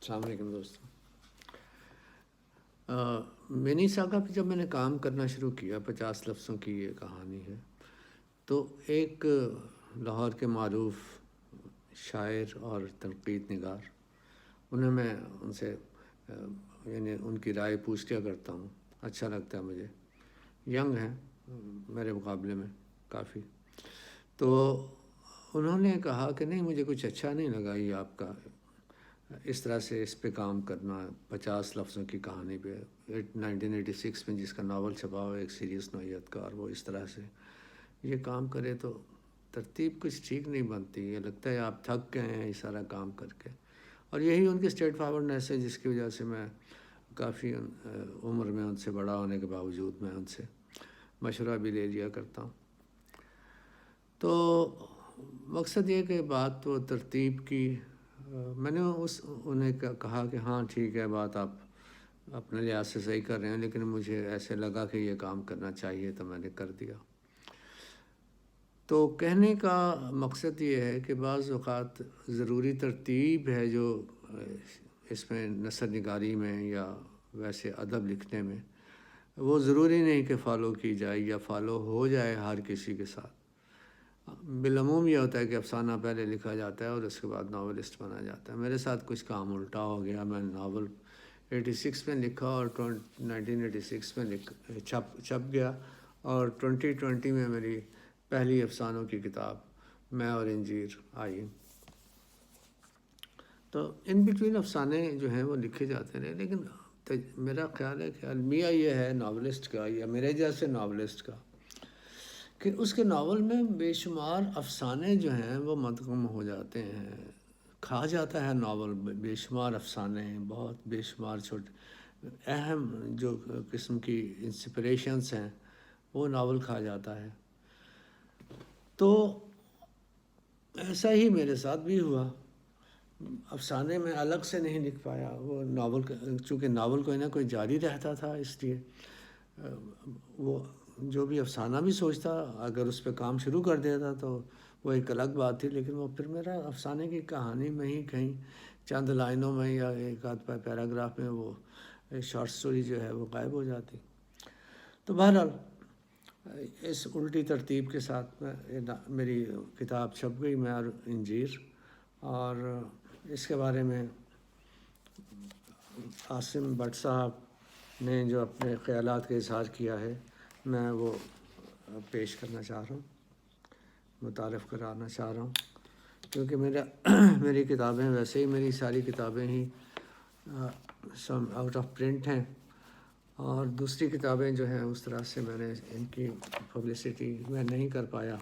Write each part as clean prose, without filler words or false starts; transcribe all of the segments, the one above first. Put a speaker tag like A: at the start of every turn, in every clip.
A: السلام علیکم دوستوں۔ مینی ساگا پہ جب میں نے کام کرنا شروع کیا، 50 لفظوں کی یہ کہانی ہے، تو ایک لاہور کے معروف شاعر اور تنقید نگار، انہیں میں ان سے یعنی ان کی رائے پوچھ لیا کرتا ہوں، اچھا لگتا ہے مجھے، ینگ ہیں میرے مقابلے میں کافی۔ تو انہوں نے کہا کہ نہیں، مجھے کچھ اچھا نہیں لگا یہ آپ کا اس طرح سے اس پہ کام کرنا، 50 لفظوں کی کہانی پہ 1986 میں جس کا ناول چھپا ہوا ایک سیریس نوعیت کا، اور وہ اس طرح سے یہ کام کرے تو ترتیب کچھ ٹھیک نہیں بنتی، یہ لگتا ہے آپ تھک گئے ہیں یہ سارا کام کر کے۔ اور یہی ان کی اسٹریٹ فارورڈنیس ہے جس کی وجہ سے میں کافی عمر میں ان سے بڑا ہونے کے باوجود میں ان سے مشورہ بھی لے لیا کرتا ہوں۔ تو مقصد یہ کہ بات تو ترتیب کی، میں نے انہیں کہا کہ ہاں ٹھیک ہے، بات آپ اپنے لحاظ سے صحیح کر رہے ہیں، لیکن مجھے ایسے لگا کہ یہ کام کرنا چاہیے تو میں نے کر دیا۔ تو کہنے کا مقصد یہ ہے کہ بعض اوقات ضروری ترتیب ہے جو اس میں نثر نگاری میں یا ویسے ادب لکھنے میں، وہ ضروری نہیں کہ فالو کی جائے یا فالو ہو جائے ہر کسی کے ساتھ۔ بالعموم یہ ہوتا ہے کہ افسانہ پہلے لکھا جاتا ہے اور اس کے بعد ناولسٹ بنا جاتا ہے۔ میرے ساتھ کچھ کام الٹا ہو گیا، میں نے ناول 86 میں لکھا اور 1986 میں چھپ گیا، اور 2020 میں میری پہلی افسانوں کی کتاب میں اور انجیر آئی۔ تو ان بٹوین افسانے جو ہیں وہ لکھے جاتے رہے، لیکن میرا خیال ہے کہ المیہ یہ ہے ناولسٹ کا یا میرے جیسے ناولسٹ کا کہ اس کے ناول میں بے شمار افسانے جو ہیں وہ مدغم ہو جاتے ہیں، کھا جاتا ہے ناول، بے شمار افسانے ہیں، بہت بے شمار چھوٹے اہم جو قسم کی انسپریشنس ہیں وہ ناول کھا جاتا ہے۔ تو ایسا ہی میرے ساتھ بھی ہوا، افسانے میں الگ سے نہیں لکھ پایا، وہ ناول چونکہ ناول کوئی نہ کوئی جاری رہتا تھا، اس لیے وہ جو بھی افسانہ بھی سوچتا اگر اس پہ کام شروع کر دیتا تو وہ ایک الگ بات تھی، لیکن وہ پھر میرا افسانے کی کہانی میں ہی کہیں چند لائنوں میں یا ایک آدھ پیراگراف میں وہ شارٹ سٹوری جو ہے وہ غائب ہو جاتی۔ تو بہرحال اس الٹی ترتیب کے ساتھ میری کتاب چھپ گئی، میں اور انجیر، اور اس کے بارے میں عاصم بٹ صاحب نے جو اپنے خیالات کا اظہار کیا ہے میں وہ پیش کرنا چاہ رہا ہوں، متعارف کرانا چاہ رہا ہوں، کیونکہ میری کتابیں ویسے ہی میری ساری کتابیں ہی سم آؤٹ آف پرنٹ ہیں، اور دوسری کتابیں جو ہیں اس طرح سے میں نے ان کی پبلسٹی میں نہیں کر پایا،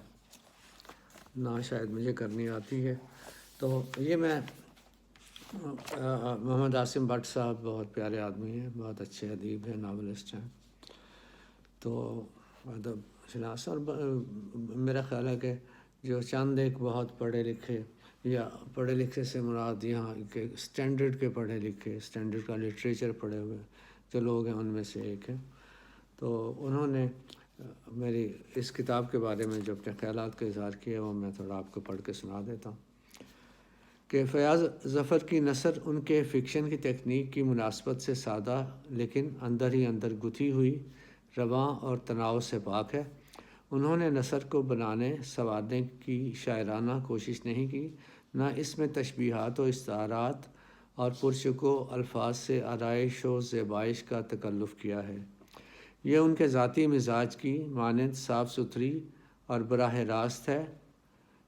A: نہ شاید مجھے کرنی آتی ہے۔ تو یہ میں محمد عاصم بٹ صاحب بہت پیارے آدمی ہیں، بہت اچھے ادیب ہیں، ناولسٹ ہیں، تو ادب شناس، اور میرا خیال ہے کہ جو چند ایک بہت پڑھے لکھے، یا پڑھے لکھے سے مراد یہاں کے اسٹینڈرڈ کے پڑھے لکھے، اسٹینڈرڈ کا لٹریچر پڑھے ہوئے جو لوگ ہیں ان میں سے ایک ہیں، تو انہوں نے میری اس کتاب کے بارے میں جو اپنے خیالات کا اظہار کیا وہ میں تھوڑا آپ کو پڑھ کے سنا دیتا ہوں کہ فیاض ظفر کی نثر ان کے فکشن کی تکنیک کی مناسبت سے سادہ لیکن اندر ہی اندر گتھی ہوئی، رواں اور تناؤ سے پاک ہے۔ انہوں نے نثر کو بنانے سنوارنے کی شاعرانہ کوشش نہیں کی، نہ اس میں تشبیہات و استعارات اور پرشکو الفاظ سے آرائش و زیبائش کا تکلف کیا ہے۔ یہ ان کے ذاتی مزاج کی مانند صاف ستھری اور براہ راست ہے،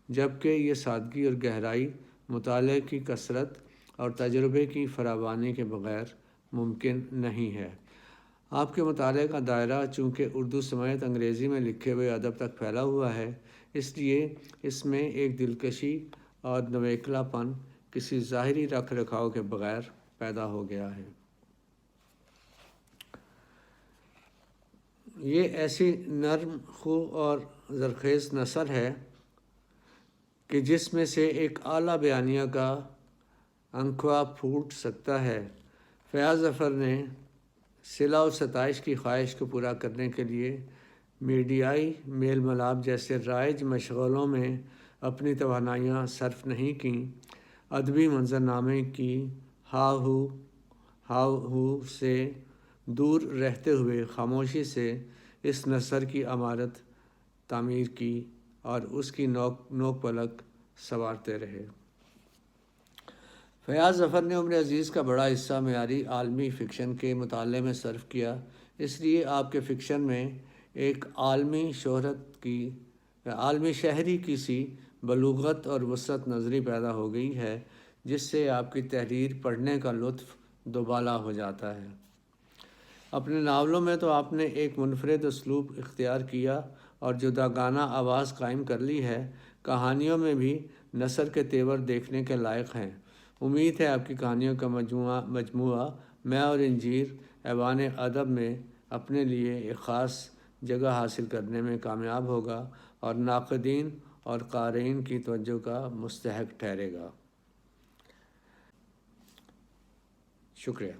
A: جبکہ یہ سادگی اور گہرائی مطالعے کی کثرت اور تجربے کی فراوانی کے بغیر ممکن نہیں ہے۔ آپ کے مطالعے کا دائرہ چونکہ اردو سمیت انگریزی میں لکھے ہوئے ادب تک پھیلا ہوا ہے، اس لیے اس میں ایک دلکشی اور نویکلا پن کسی ظاہری رکھ رکھاؤ کے بغیر پیدا ہو گیا ہے۔ یہ ایسی نرم خو اور زرخیز نثر ہے کہ جس میں سے ایک اعلیٰ بیانیہ کا انکھوا پھوٹ سکتا ہے۔ فیاض ظفر نے صلہ و ستائش کی خواہش کو پورا کرنے کے لیے میڈیائی میل ملاپ جیسے رائج مشغلوں میں اپنی توانائیاں صرف نہیں کیں، ادبی منظرنامے کی ہاؤ سے دور رہتے ہوئے خاموشی سے اس نثر کی عمارت تعمیر کی اور اس کی نوک پلک سنوارتے رہے۔ فیاض ظفر نے عمر عزیز کا بڑا حصہ معیاری عالمی فکشن کے مطالعے میں صرف کیا، اس لیے آپ کے فکشن میں ایک عالمی شہری کی سی بلوغت اور وسعت نظری پیدا ہو گئی ہے، جس سے آپ کی تحریر پڑھنے کا لطف دوبالا ہو جاتا ہے۔ اپنے ناولوں میں تو آپ نے ایک منفرد اسلوب اختیار کیا اور جداگانہ آواز قائم کر لی ہے، کہانیوں میں بھی نثر کے تیور دیکھنے کے لائق ہیں۔ امید ہے آپ کی کہانیوں کا مجموعہ میں اور انجیر ایوان ادب میں اپنے لیے ایک خاص جگہ حاصل کرنے میں کامیاب ہوگا اور ناقدین اور قارئین کی توجہ کا مستحق ٹھہرے گا۔ شکریہ۔